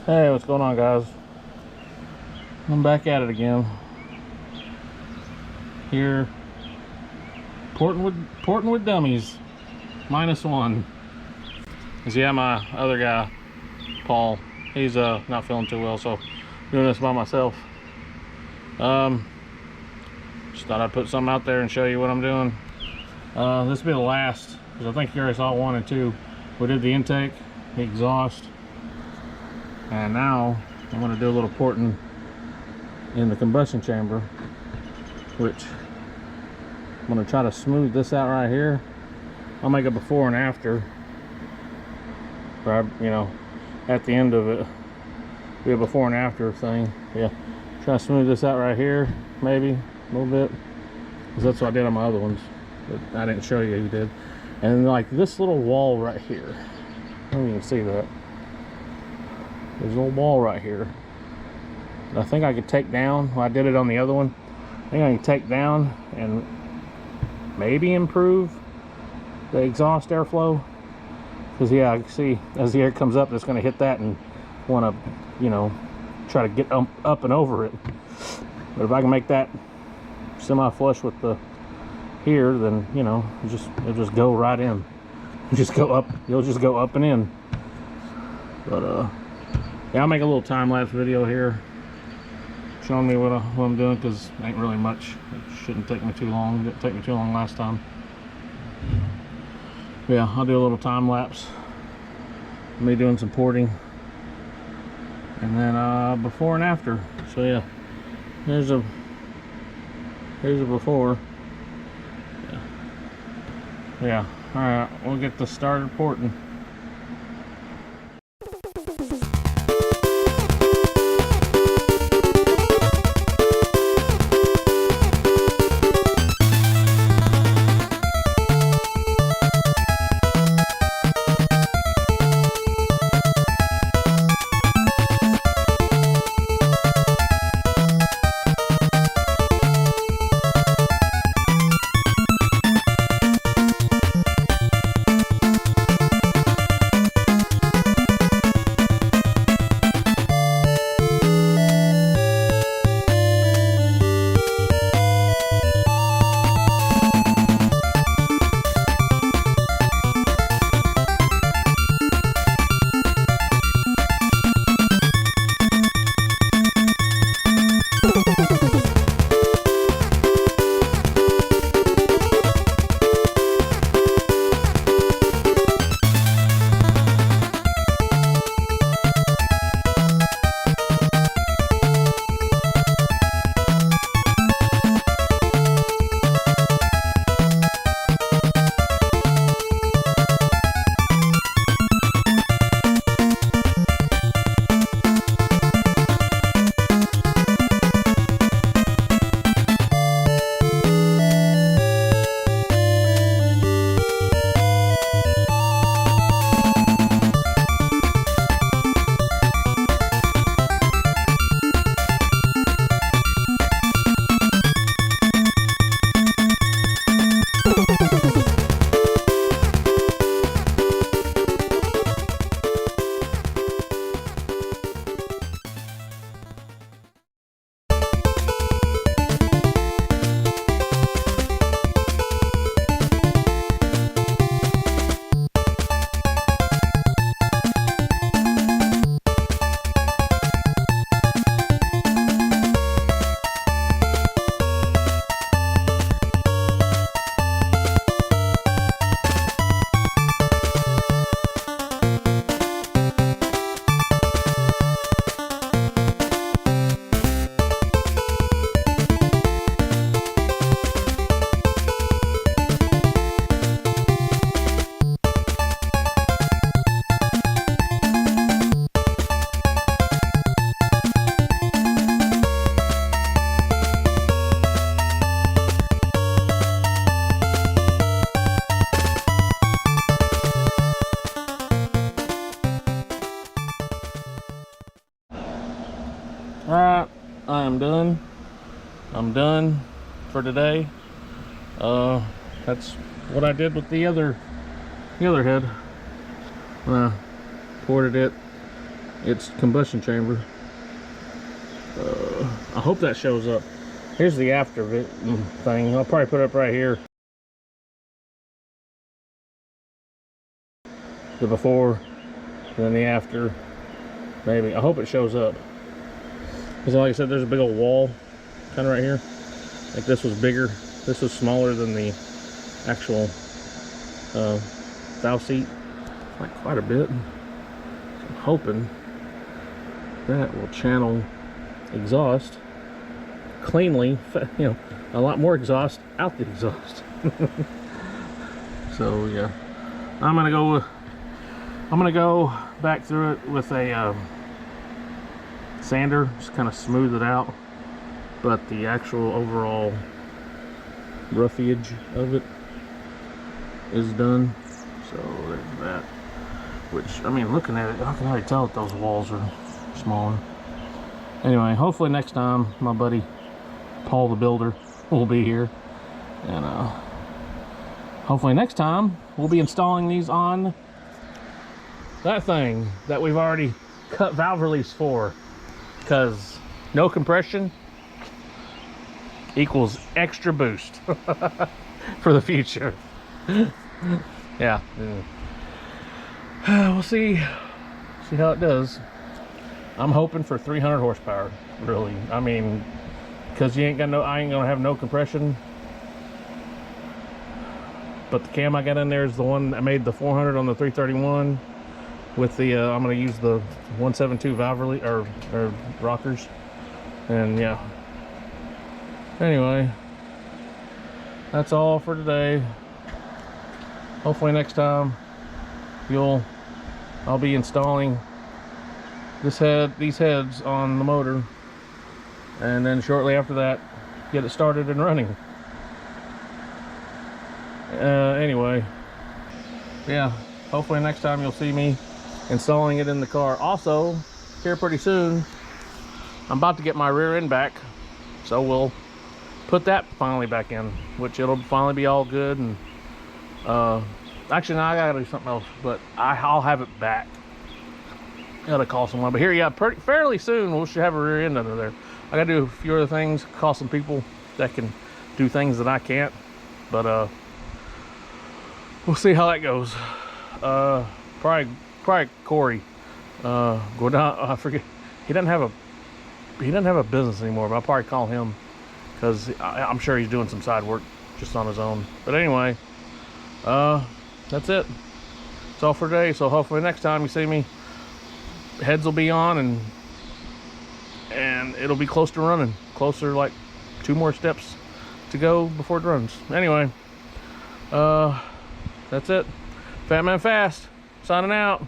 Hey, what's going on, guys? I'm back at it again. Here, porting with dummies, -1. Cause yeah, my other guy, Paul, he's not feeling too well, so doing this by myself. Just thought I'd put something out there and show you what I'm doing. This will be the last, because I think you already saw 1 and 2. We did the intake, the exhaust, and now I'm going to do a little porting in the combustion chamber, which I'm going to try to smooth this out right here. I'll make a before and after, you know, at the end of it, be a before and after thing. Yeah, try to smooth this out right here, maybe a little bit, because that's what I did on my other ones, but I didn't show you who did. And like this little wall right here, I don't even see that. There's a little wall right here. I think I could take down. Well, I did it on the other one. I think I can take down and maybe improve the exhaust airflow. Because yeah, I can see as the air comes up, it's going to hit that and want to, you know, try to get up and over it. But if I can make that semi-flush with the here, then you know, it'll just go right in. Just go up. You'll just go up and in. But yeah, I'll make a little time-lapse video here showing me what I'm doing, because it ain't really much. It shouldn't take me too long. It didn't take me too long last time. Yeah, I'll do a little time-lapse. Me doing some porting. And then before and after. So yeah, here's a before. Yeah. Alright, we'll get this started porting. Alright, I am done. I'm done for today. That's what I did with the other head. Ported it its combustion chamber. I hope that shows up. Here's the after of it thing. I'll probably put it up right here. The before, and then the after. Maybe. I hope it shows up. Because like I said, there's a big old wall kind of right here. Like this was bigger. This was smaller than the actual valve seat. Like quite a bit. So I'm hoping that will channel exhaust cleanly, you know, a lot more exhaust out the exhaust. So yeah, I'm gonna go back through it with a sander, just kind of smooth it out, but the actual overall roughage of it is done. So there's that, which, I mean, looking at it, I can already tell that those walls are smaller. Anyway, hopefully next time my buddy Paul the builder will be here, and hopefully next time we'll be installing these on that thing that we've already cut valve release for, because no compression equals extra boost for the future. Yeah. We'll see how it does. I'm hoping for 300 horsepower, really. I mean, because I ain't gonna have no compression. But the cam I got in there is the one that made the 400 on the 331 with the I'm gonna use the 172 valve release or rockers, and yeah. Anyway, that's all for today. Hopefully next time I'll be installing these heads on the motor, and then shortly after that get it started and running. Anyway, yeah, hopefully next time you'll see me installing it in the car. Also, here pretty soon I'm about to get my rear end back, so we'll put that finally back in, which it'll finally be all good. And actually, now I gotta do something else, but I'll have it back. I gotta call someone, but here, yeah, fairly soon we should have a rear end under there. I gotta do a few other things, call some people that can do things that I can't, but we'll see how that goes. Probably Corey, go down. I forget, he doesn't have a business anymore, but I'll probably call him, because I'm sure he's doing some side work just on his own. But anyway, that's it. That's all for today. So hopefully next time you see me, heads will be on, and it'll be close to running. Closer, like 2 more steps to go before it runs. Anyway, that's it. Fat Man Fast, signing out.